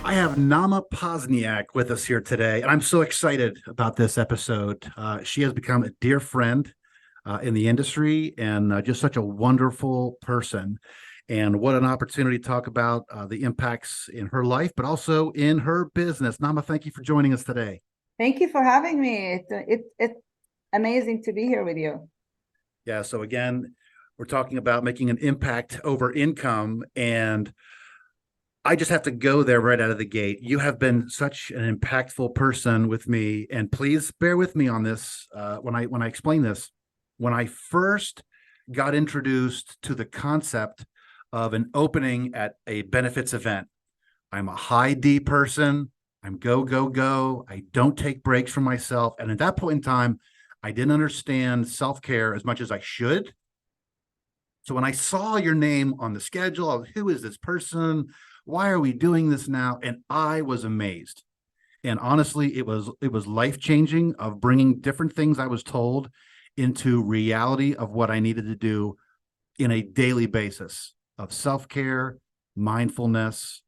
I have Naama Pozniak with us here today, and I'm so excited about this episode. She has become a dear friend in the industry and just such a wonderful person. And what an opportunity to talk about the impacts in her life, but also in her business. Naama, thank you for joining us today. Thank you for having me. It's amazing to be here with you. Yeah, so again, we're talking about making an impact over income. And I just have to go there right out of the gate. You have been such an impactful person with me, and please bear with me on this when I explain this. When I first got introduced to the concept of an opening at a benefits event, I'm a high D person. I'm go go go. I don't take breaks for myself, and at that point in time, I didn't understand self care as much as I should. So when I saw your name on the schedule, I was, who is this person? Why are we doing this now? And I was amazed. And honestly, it was life changing of bringing different things I was told into reality of what I needed to do in a daily basis of self care, mindfulness,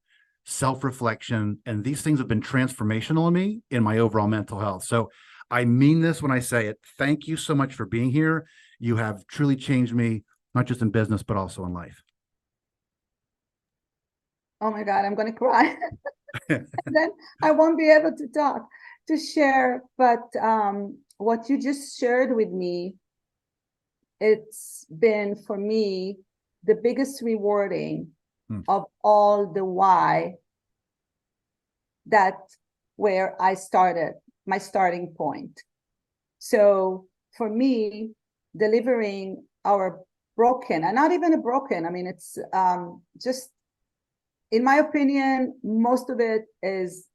self reflection. And these things have been transformational in me in my overall mental health. So I mean this when I say it. Thank you so much for being here. You have truly changed me, not just in business, but also in life. Oh my God, I'm going to cry. Then I won't be able to talk, to share. But what you just shared with me, it's been for me the biggest rewarding Hmm. of all the why that where I started, my starting point. So for me, delivering our broken, and not even a broken, I mean, it's just, in my opinion, most of it is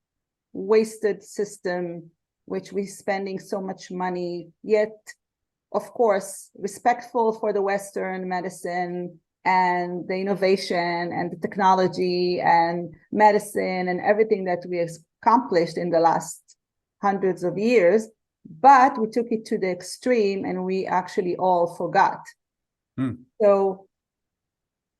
wasted system, which we're spending so much money, yet, of course, respectful for the Western medicine and the innovation and the technology and medicine and everything that we accomplished in the last hundreds of years. But we took it to the extreme and we actually all forgot. Hmm. So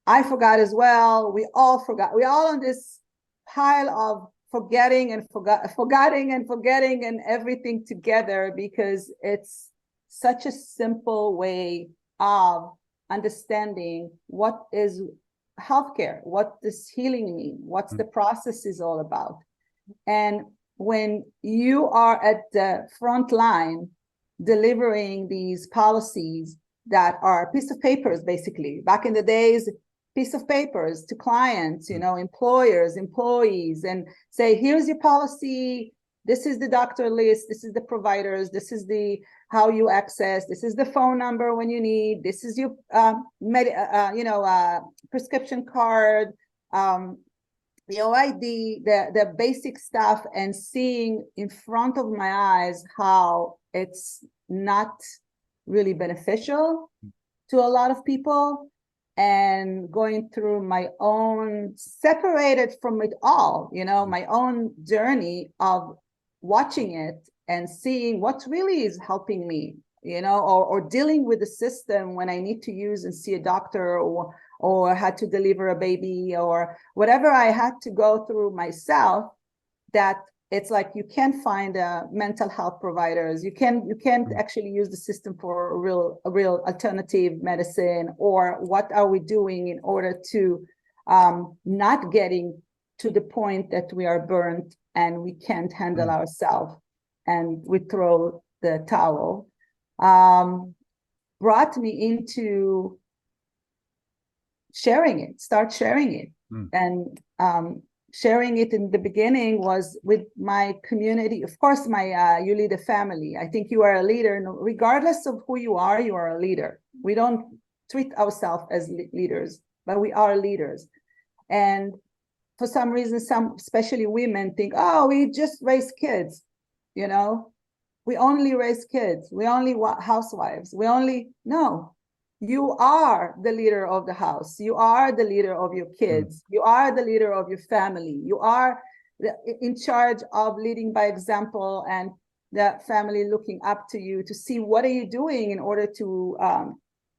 I forgot as well. We all forgot. We're all on this pile of forgetting and forgetting and everything together because it's such a simple way of understanding what is healthcare, what does healing mean, what's Hmm. the process is all about. And when you are at the front line delivering these policies that are piece of papers, basically, back in the days, piece of papers to clients, employers, employees, and say, here's your policy. This is the doctor list. This is the providers. This is the how you access. This is the phone number when you need. This is your prescription card. The OID, the basic stuff, and seeing in front of my eyes how it's not really beneficial to a lot of people, and going through my own, separated from it all, my own journey of watching it and seeing what really is helping me, or dealing with the system when I need to use and see a doctor, or had to deliver a baby, or whatever I had to go through myself, that it's like you can't find mental health providers. You can't Hmm. actually use the system for a real alternative medicine. Or what are we doing in order to not getting to the point that we are burnt and we can't handle Hmm. ourselves and we throw the towel. um, Brought me into start sharing it. Hmm. And sharing it in the beginning was with my community. Of course, you lead a family. I think you are a leader. Regardless of who you are a leader. We don't treat ourselves as leaders, but we are leaders. And for some reason, some, especially women, think, oh, we just raise kids, you know, we only raise kids, we only housewives, we only, no, you are the leader of the house, you are the leader of your Hmm. kids, you are the leader of your family, you are in charge of leading by example, and the family looking up to you to see what are you doing in order to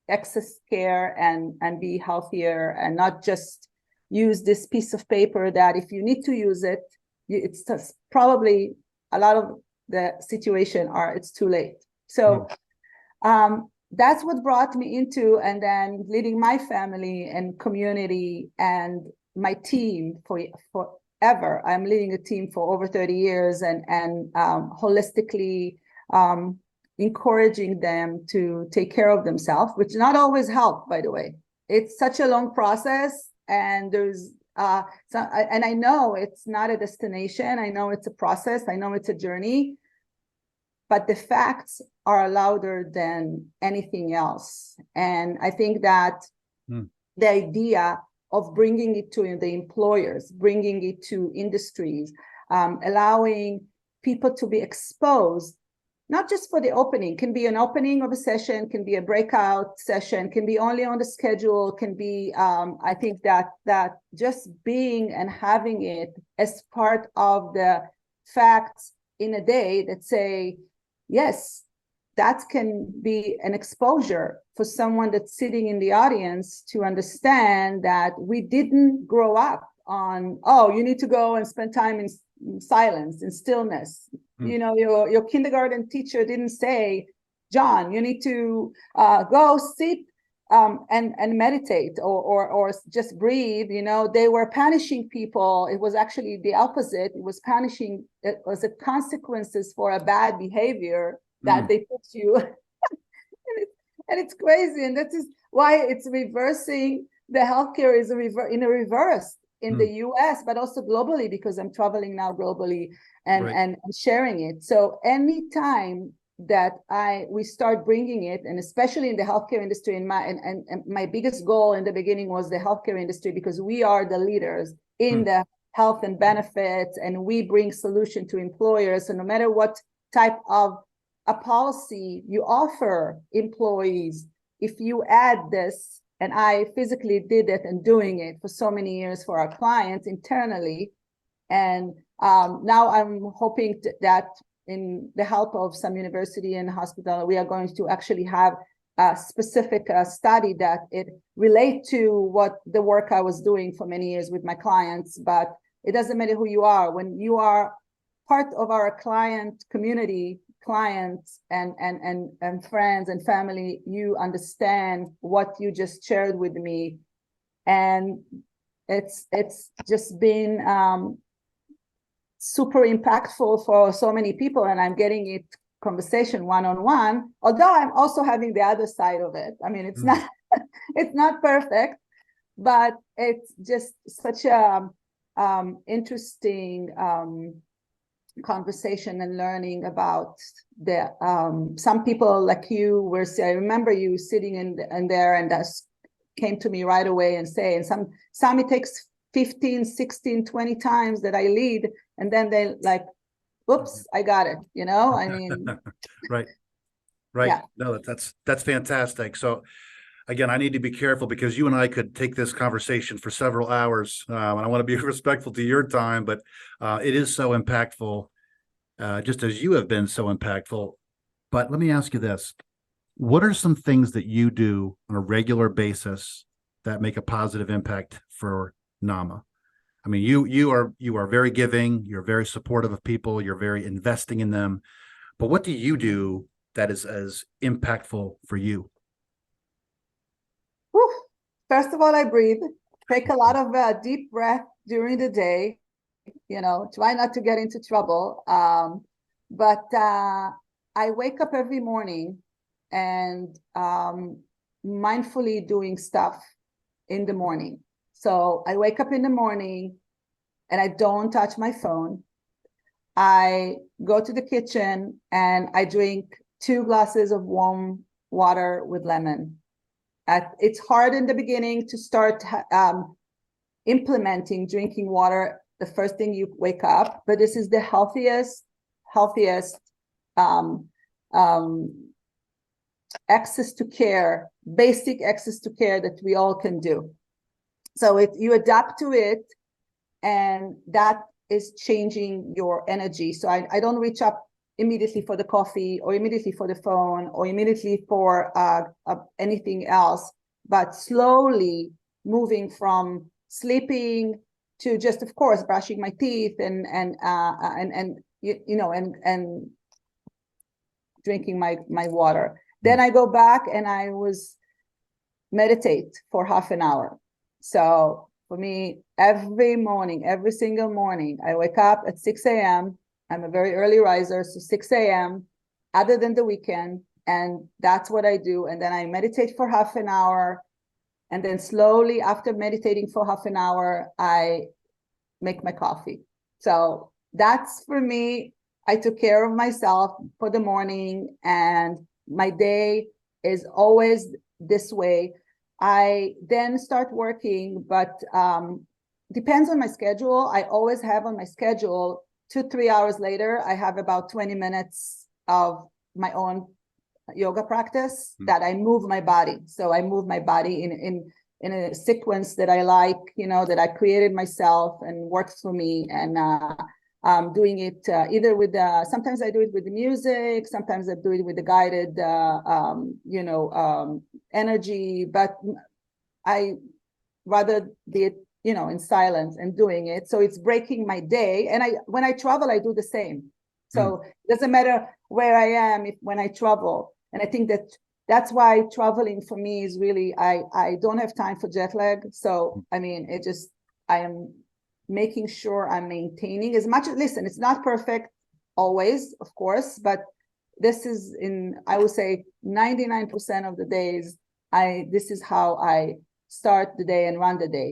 access care and be healthier, and not just use this piece of paper that if you need to use it, it's just probably a lot of the situation are it's too late. So that's what brought me into, and then leading my family and community and my team forever. I'm leading a team for over 30 years and holistically encouraging them to take care of themselves, which not always help, by the way. It's such a long process, and there's and I know it's not a destination. I know it's a process. I know it's a journey, but the facts are louder than anything else. And I think that the idea of bringing it to the employers, bringing it to industries, allowing people to be exposed, not just for the opening, can be an opening of a session, can be a breakout session, can be only on the schedule, can be, I think that just being and having it as part of the facts in a day that say, yes, that can be an exposure for someone that's sitting in the audience to understand that we didn't grow up on, oh, you need to go and spend time in silence, in stillness. You know, your kindergarten teacher didn't say, John, you need to go sit and meditate or just breathe. You know, they were punishing people. It was actually the opposite. It was punishing. It was the consequences for a bad behavior that they put you. and it's crazy. And that is why it's reversing. The healthcare is in a reverse in the US, but also globally, because I'm traveling now globally and sharing it. So anytime that we start bringing it, and especially in the healthcare industry, and my biggest goal in the beginning was the healthcare industry, because we are the leaders in the health and benefits, and we bring solution to employers. So no matter what type of a policy you offer employees, if you add this, and I physically did it and doing it for so many years for our clients internally, and now I'm hoping that in the help of some university and hospital, we are going to actually have a specific study that it relate to what the work I was doing for many years with my clients. But it doesn't matter who you are. When you are part of our client community, clients and friends and family, you understand what you just shared with me. And it's just been super impactful for so many people, and I'm getting it conversation one-on-one, although I'm also having the other side of it. I mean, it's not it's not perfect, but it's just such a interesting conversation and learning about the some people like you were. I remember you sitting in there, and that came to me right away and say, and some it takes 15, 16, 20 times that I lead, and then they like, whoops, I got it, you know? I mean, right. Yeah. No, that's fantastic. So again, I need to be careful, because you and I could take this conversation for several hours, and I want to be respectful to your time, but it is so impactful, just as you have been so impactful. But let me ask you this. What are some things that you do on a regular basis that make a positive impact for Naama? I mean, you are very giving, you're very supportive of people, you're very investing in them. But what do you do that is as impactful for you? Whew. First of all, I breathe, take a lot of deep breath during the day, you know, try not to get into trouble. But I wake up every morning and mindfully doing stuff in the morning. So I wake up in the morning and I don't touch my phone. I go to the kitchen and I drink 2 glasses of warm water with lemon. It's hard in the beginning to start implementing drinking water the first thing you wake up, but this is the healthiest access to care, basic access to care that we all can do. So you adapt to it, and that is changing your energy. So I don't reach up immediately for the coffee or immediately for the phone or immediately for anything else, but slowly moving from sleeping to just, of course, brushing my teeth and drinking my water. Then I go back and I was meditate for half an hour. So for me, every morning, every single morning, I wake up at 6 a.m. I'm a very early riser, so 6 a.m. other than the weekend. And that's what I do. And then I meditate for half an hour. And then slowly, after meditating for half an hour, I make my coffee. So that's for me. I took care of myself for the morning, and my day is always this way. I then start working, but depends on my schedule. I always have on my schedule 2-3 hours later, I have about 20 minutes of my own yoga practice that I move my body. So I move my body in a sequence that I like, that I created myself and works for me. And doing it either with sometimes I do it with the music, sometimes I do it with the guided energy, but I rather did in silence and doing it. So it's breaking my day. And when I travel, I do the same. So it doesn't matter where I am when I travel. And I think that's why traveling for me is really, I don't have time for jet lag. So, I mean, I am making sure I'm maintaining as much. Listen, it's not perfect always, of course, but this is I would say 99% of the days, this is how I start the day and run the day.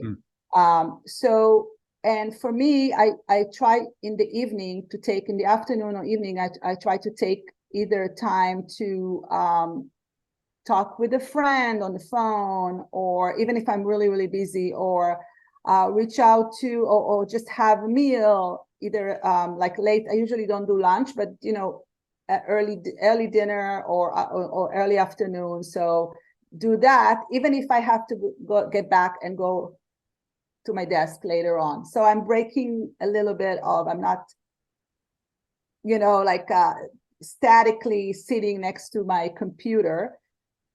And for me, I try in the evening to take, in the afternoon or evening, I try to take either time to talk with a friend on the phone, or even if I'm really, really busy, or reach out to, or just have a meal, either like late. I usually don't do lunch, but early dinner or early afternoon. So do that, even if I have to get back and go to my desk later on. So I'm breaking a little bit of, I'm not, statically sitting next to my computer.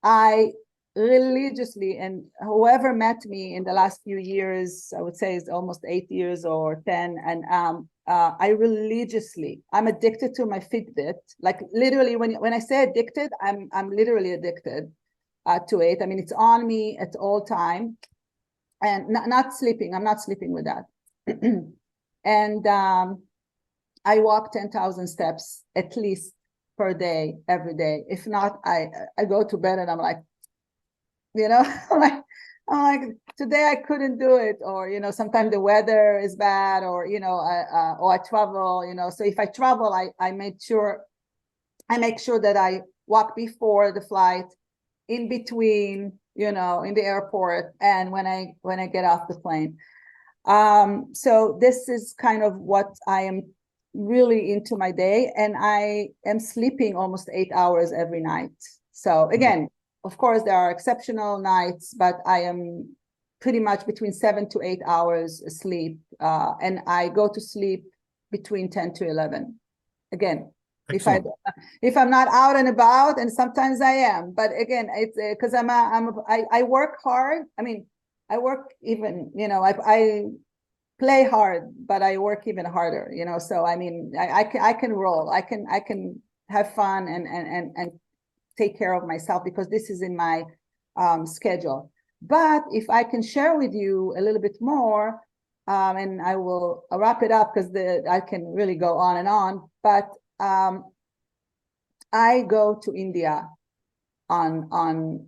I religiously, and whoever met me in the last few years, I would say it's almost 8 years or 10, and I'm addicted to my Fitbit. Like literally, when I say addicted, I'm literally addicted to it. I mean, it's on me at all time, and not sleeping. I'm not sleeping with that. And I walk 10,000 steps at least per day, every day. If not, I go to bed and I'm like, I'm like, today I couldn't do it. Or, sometimes the weather is bad, or, or I travel, so if I travel, I make sure that I walk before the flight, in between, in the airport, and when I get off the plane. So this is kind of what I am really into my day, and I am sleeping almost 8 hours every night. So again, of course, there are exceptional nights, but I am pretty much between 7 to 8 hours asleep, and I go to sleep between 10 to 11. Again, excellent. If I'm not out and about, and sometimes I am, but again, it's because I work hard. I mean, I work even, I play hard, but I work even harder, so I mean, I can roll, I can have fun and take care of myself, because this is in my schedule. But if I can share with you a little bit more, and I will wrap it up, because I can really go on and on, but I go to India on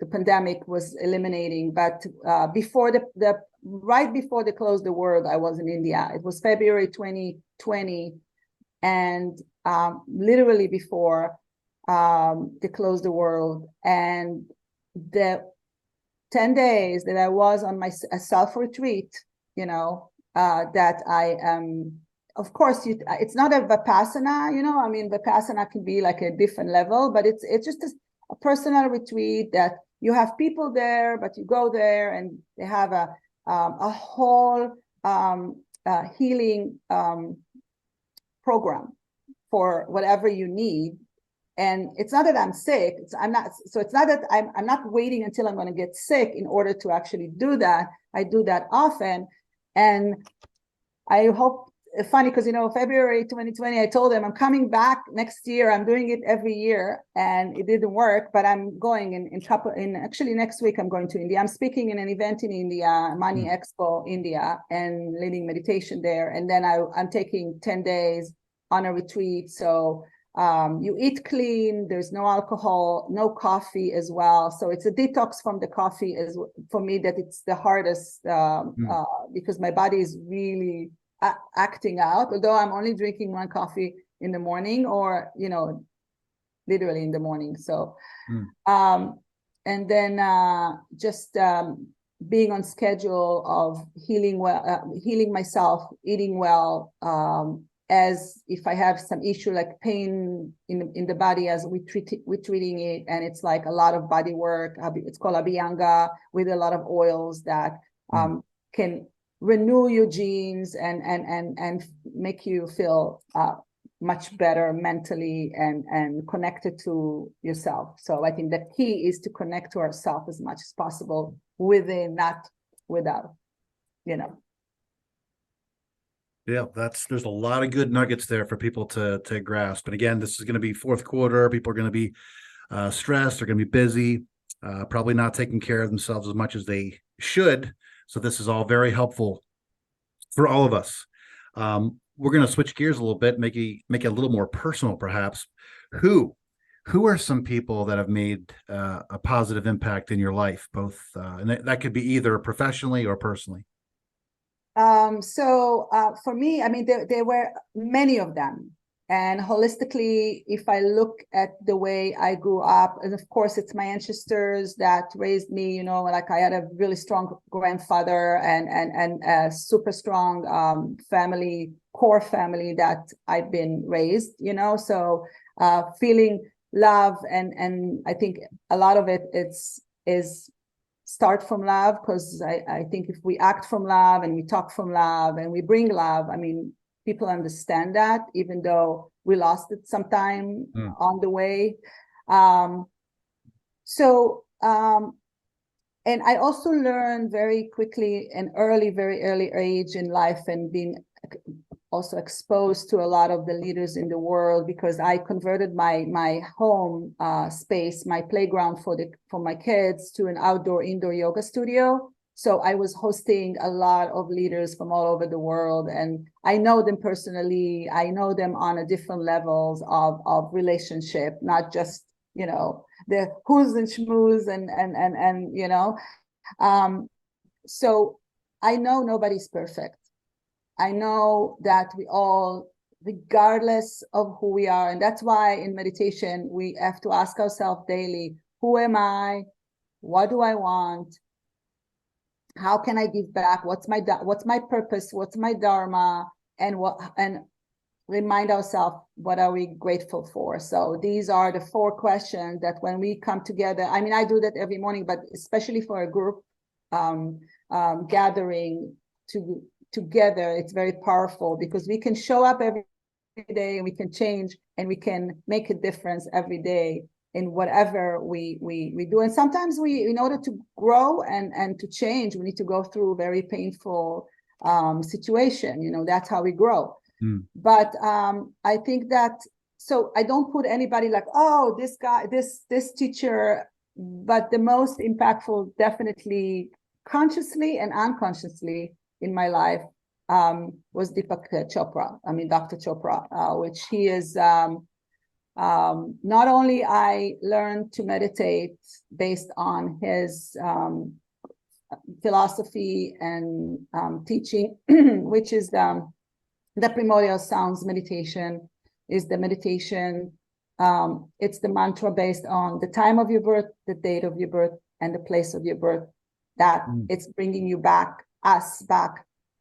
the pandemic was eliminating, but before right before they closed the world, I was in India. It was February 2020, and literally before they closed the world, and the 10 days that I was on my self-retreat, that I am, of course, it's not a Vipassana, I mean, Vipassana can be like a different level, but it's just a personal retreat that you have people there, but you go there and they have a whole healing program for whatever you need. And it's not that I'm sick. It's not that I'm not waiting until I'm going to get sick in order to actually do that. I do that often. And I hope, funny, because, February 2020, I told them I'm coming back next year. I'm doing it every year, and it didn't work, but I'm going actually next week, I'm going to India. I'm speaking in an event in India, Money Expo, India, and leading meditation there. And then I'm taking 10 days on a retreat. So you eat clean, there's no alcohol, no coffee as well. So it's a detox from the coffee for me, that it's the hardest because my body is really acting out, although I'm only drinking one coffee in the morning, or, literally in the morning. So, and then just being on schedule of healing myself, eating well, as if I have some issue like pain in the body, as we're treating it, and it's like a lot of body work. It's called Abhyanga, with a lot of oils that can renew your genes and make you feel much better mentally and connected to yourself. So I think the key is to connect to ourselves as much as possible within, not without, Yeah, there's a lot of good nuggets there for people to grasp. And again, this is going to be fourth quarter. People are going to be stressed. They're going to be busy, probably not taking care of themselves as much as they should. So this is all very helpful for all of us. We're going to switch gears a little bit, make it a little more personal, perhaps. Who are some people that have made a positive impact in your life, both, and that could be either professionally or personally? So for me, I mean, there were many of them. And holistically, if I look at the way I grew up, and of course, it's my ancestors that raised me, like I had a really strong grandfather and a super strong core family that I've been raised, so feeling love. And I think a lot of it is start from love, because I think if we act from love and we talk from love and we bring love, I mean, people understand that, even though we lost it sometime on the way. And I also learned very quickly and very early age in life, and being also exposed to a lot of the leaders in the world, because I converted my home space, my playground for my kids, to an indoor yoga studio. So I was hosting a lot of leaders from all over the world, and I know them personally. I know them on a different levels of relationship, not just, the who's and schmooze and so I know nobody's perfect. I know that we all, regardless of who we are, and that's why in meditation, we have to ask ourselves daily, who am I? What do I want? How can I give back? What's my purpose? What's my dharma? And remind ourselves, what are we grateful for? So these are the 4 questions that when we come together, I mean, I do that every morning, but especially for a group gathering together, it's very powerful, because we can show up every day and we can change and we can make a difference every day in whatever we do. And sometimes in order to grow and to change, we need to go through a very painful situation. That's how we grow. But I think that, so I don't put anybody like, oh, this guy, this teacher, but the most impactful, definitely consciously and unconsciously in my life, was Deepak Chopra. I mean, Dr. Chopra, which he is, not only I learned to meditate based on his philosophy and teaching, which is the primordial sounds meditation, is the meditation. It's the mantra based on the time of your birth, the date of your birth, and the place of your birth, that it's bringing you back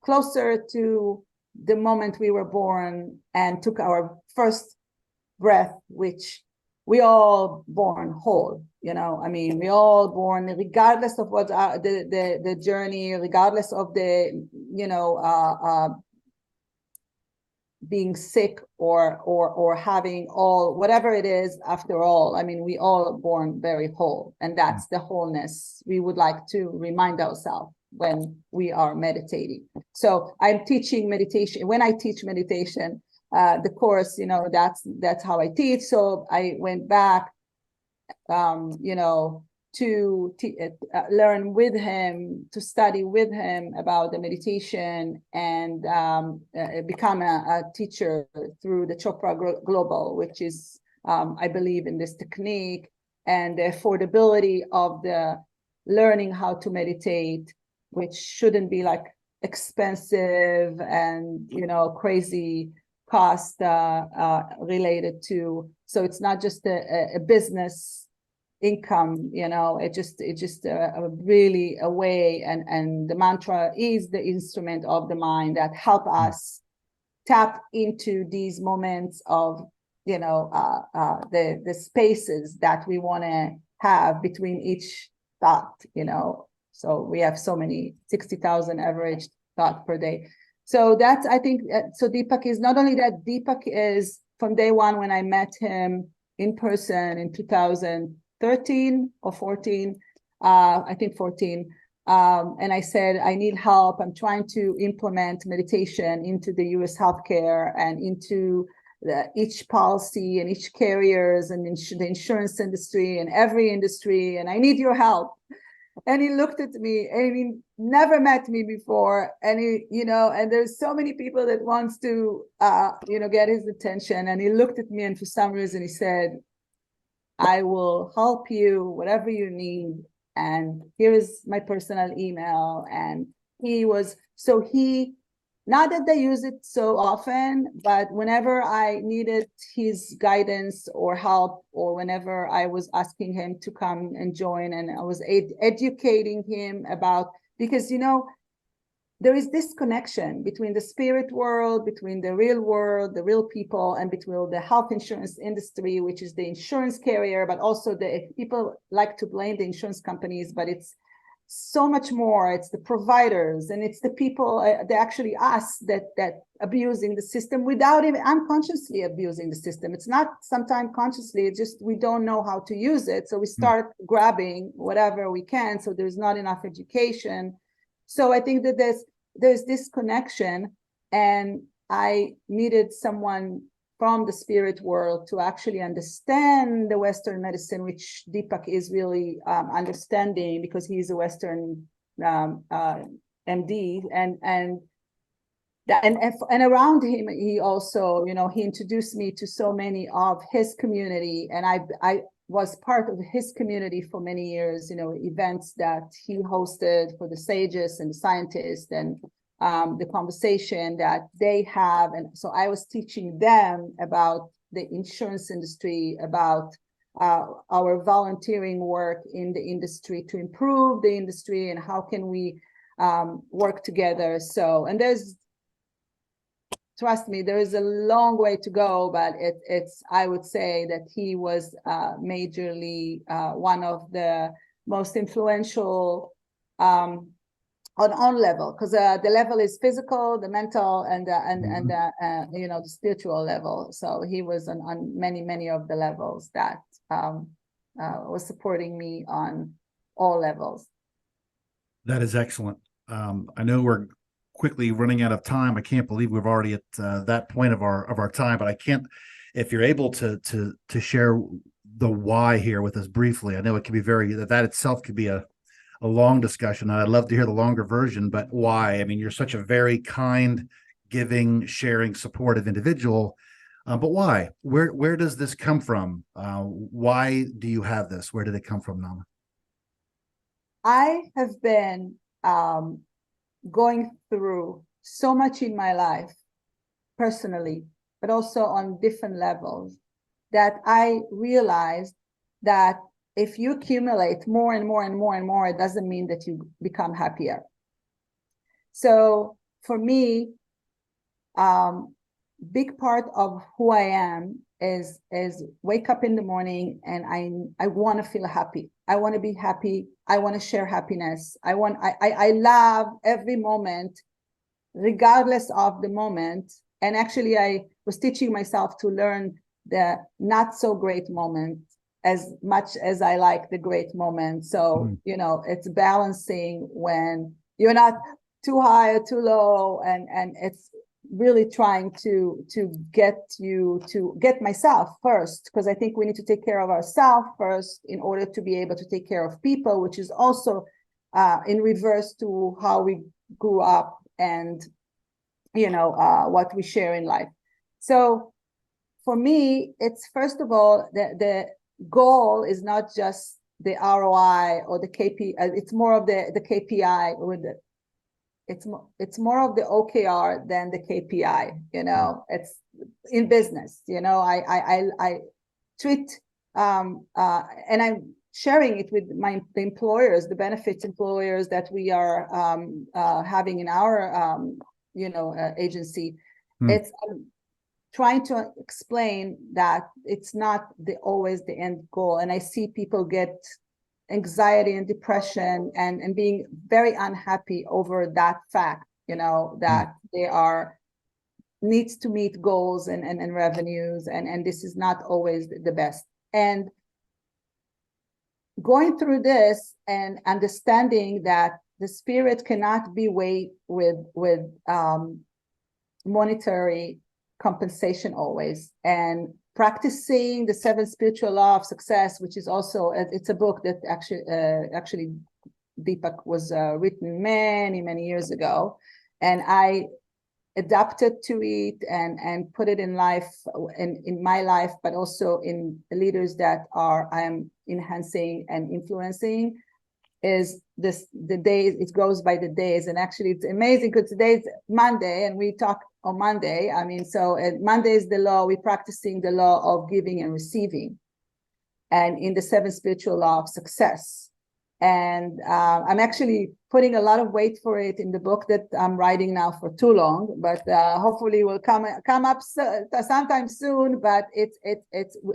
closer to the moment we were born and took our first breath, which we all born whole, I mean, we all born, regardless of what the journey, regardless of the being sick or having all whatever it is. After all, I mean, we all are born very whole, and that's the wholeness we would like to remind ourselves when we are meditating. So I'm teaching meditation. When I teach meditation, the course, you know, that's how I teach. So I went back, you know, to learn with him, to study with him about the meditation, and become a teacher through the Chopra Global, which is, I believe in this technique and the affordability of the learning how to meditate, which shouldn't be like expensive and, you know, crazy cost related to. So it's not just a business income, you know, it just really a way, and the mantra is the instrument of the mind that help us tap into these moments of, you know, the spaces that we want to have between each thought, you know. So we have so many 60,000 average thought per day. So that's, I think, so Deepak is not only that. Deepak is from day one, when I met him in person in 2013 or 14, I think 14. And I said, I need help. I'm trying to implement meditation into the US healthcare and into each policy and each carriers and the insurance industry and every industry. And I need your help. And he looked at me, and he never met me before. And he, you know, and there's so many people that wants to, you know, get his attention. And he looked at me, and for some reason he said, I will help you, whatever you need. And here is my personal email. And he was, so he, not that they use it so often, but whenever I needed his guidance or help, or whenever I was asking him to come and join, and I was educating him about, because, you know, there is this connection between the spirit world, between the real world, the real people, and between the health insurance industry, which is the insurance carrier, but also the people like to blame the insurance companies, but it's so much more. It's the providers, and it's the people, they actually us that abusing the system without even unconsciously abusing the system. It's not sometimes consciously, it's just we don't know how to use it. So we start grabbing whatever we can. So there's not enough education. So I think that there's this connection, and I needed someone from the spirit world to actually understand the Western medicine, which Deepak is really understanding, because he's a Western MD, and around him, he also, you know, he introduced me to so many of his community, and I was part of his community for many years, you know, events that he hosted for the sages and the scientists, and the conversation that they have. And so I was teaching them about the insurance industry, about our volunteering work in the industry to improve the industry, and how can we work together. So, and trust me, there is a long way to go, but it's, I would say that he was majorly one of the most influential on level, because the level is physical, the mental, and you know, the spiritual level. So he was on many of the levels that was supporting me on all levels. That is excellent. I know we're quickly running out of time. I can't believe we're already at that point of our time, but I can't, if you're able to share the why here with us briefly. I know it can be that itself could be a long discussion, and I'd love to hear the longer version, but why? I mean, you're such a very kind, giving, sharing, supportive individual, but why? Where does this come from? Why do you have this? Where did it come from, Naama? I have been going through so much in my life, personally, but also on different levels, that I realized that if you accumulate more and more and more and more, it doesn't mean that you become happier. So for me, big part of who I am is wake up in the morning, and I want to feel happy. I want to be happy. I want to share happiness. I love every moment, regardless of the moment. And actually, I was teaching myself to learn the not so great moment as much as I like the great moment. So, it's balancing when you're not too high or too low, and it's really trying to get myself first, because I think we need to take care of ourselves first in order to be able to take care of people, which is also in reverse to how we grew up and what we share in life. So for me, it's first of all, the goal is not just the ROI or the KPI. It's more of the KPI with the, it's more of the OKR than the KPI. It's in business. I treat and I'm sharing it with the employers, the benefits employers that we are having in our agency. It's trying to explain that it's not always the end goal. And I see people get anxiety and depression and being very unhappy over that fact, that they are needs to meet goals and revenues, and this is not always the best. And going through this and understanding that the spirit cannot be weighed with monetary compensation always, and practicing the 7 spiritual law of success, which is also, it's a book that actually Deepak was written many years ago, and I adapted to it and put it in life, in my life, but also in the leaders that I am enhancing and influencing. Is this the days, it goes by the days, and actually it's amazing because today's Monday and we talk on Monday. I mean, so Monday is the law, we're practicing the law of giving and receiving, and in the 7 spiritual law of success. And I'm actually putting a lot of weight for it in the book that I'm writing now for too long, but hopefully will come up sometime soon. But it's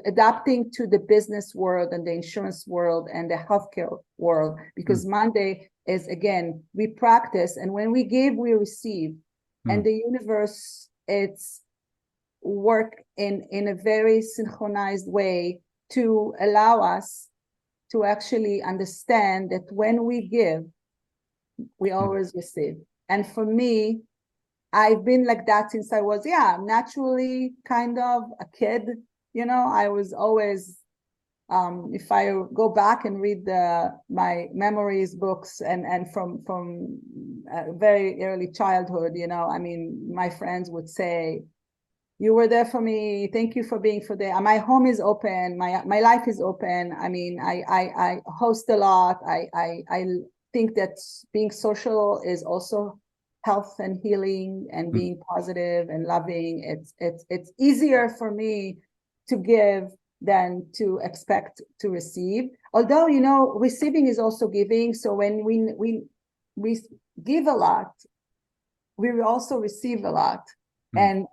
adapting to the business world and the insurance world and the healthcare world, because Monday is, again, we practice, and when we give, we receive, and the universe, it's work in a very synchronized way to allow us to actually understand that when we give, we always receive. And for me, I've been like that since I was, naturally kind of a kid. I was always, if I go back and read my memories books and from very early childhood, I mean, my friends would say, you were there for me. Thank you for being for there. My home is open. My life is open. I mean, I host a lot. I think that being social is also health and healing and being positive and loving. It's easier for me to give than to expect to receive. Although, receiving is also giving. So when we give a lot, we also receive a lot. And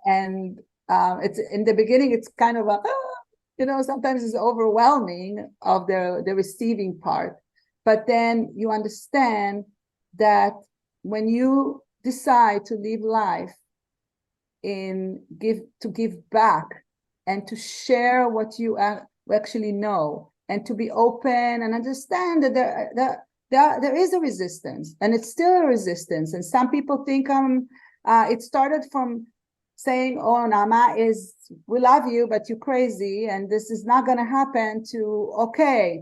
it's in the beginning, it's kind of sometimes it's overwhelming of the receiving part, but then you understand that when you decide to live life to give back and to share what you actually know, and to be open and understand that there is a resistance, and it's still a resistance, and some people think it started from saying, oh, Naama, we love you, but you're crazy, and this is not going to happen, to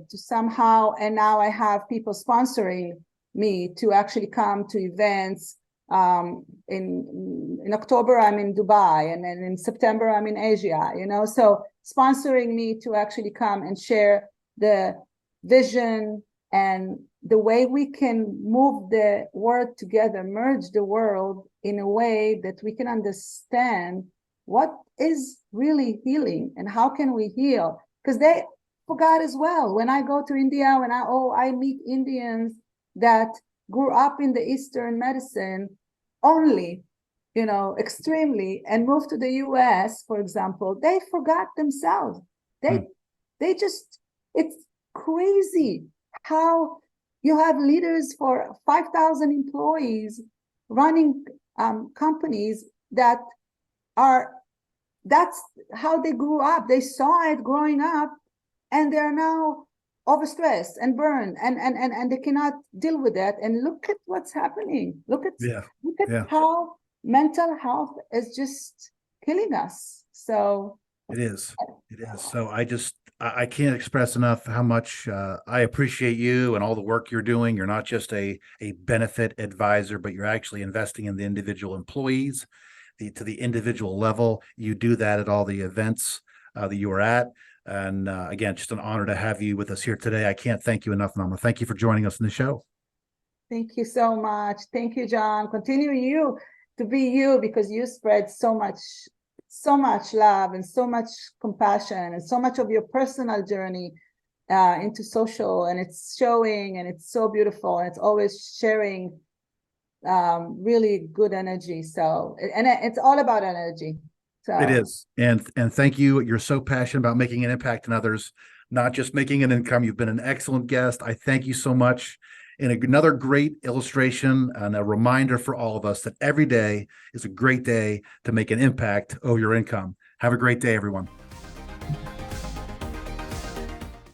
somehow, and now I have people sponsoring me to actually come to events. In October, I'm in Dubai, and then in September, I'm in Asia, so sponsoring me to actually come and share the vision and the way we can move the world together, merge the world in a way that we can understand what is really healing and how can we heal. Because they forgot as well. When I go to India, I meet Indians that grew up in the Eastern medicine only, extremely, and moved to the US, for example, they forgot themselves. They just, it's crazy how you have leaders for 5,000 employees running companies that are, that's how they grew up. They saw it growing up, and they're now overstressed and burned, and they cannot deal with it. And look at what's happening. Look at Yeah. how mental health is just killing us. So It is. It is. So I can't express enough how much I appreciate you and all the work you're doing. You're not just a benefit advisor, but you're actually investing in the individual employees, to the individual level. You do that at all the events that you are at. And again, just an honor to have you with us here today. I can't thank you enough, Naama. Thank you for joining us in the show. thank you so much. Thank you, John. Continue you to be you, because you spread so much love and so much compassion and so much of your personal journey into social, and it's showing, and it's so beautiful, and it's always sharing really good energy. So, and it's all about energy. So It is. And thank you. You're so passionate about making an impact in others, not just making an income. You've been an excellent guest. I thank you so much. And another great illustration and a reminder for all of us that every day is a great day to make an impact over your income. Have a great day, everyone.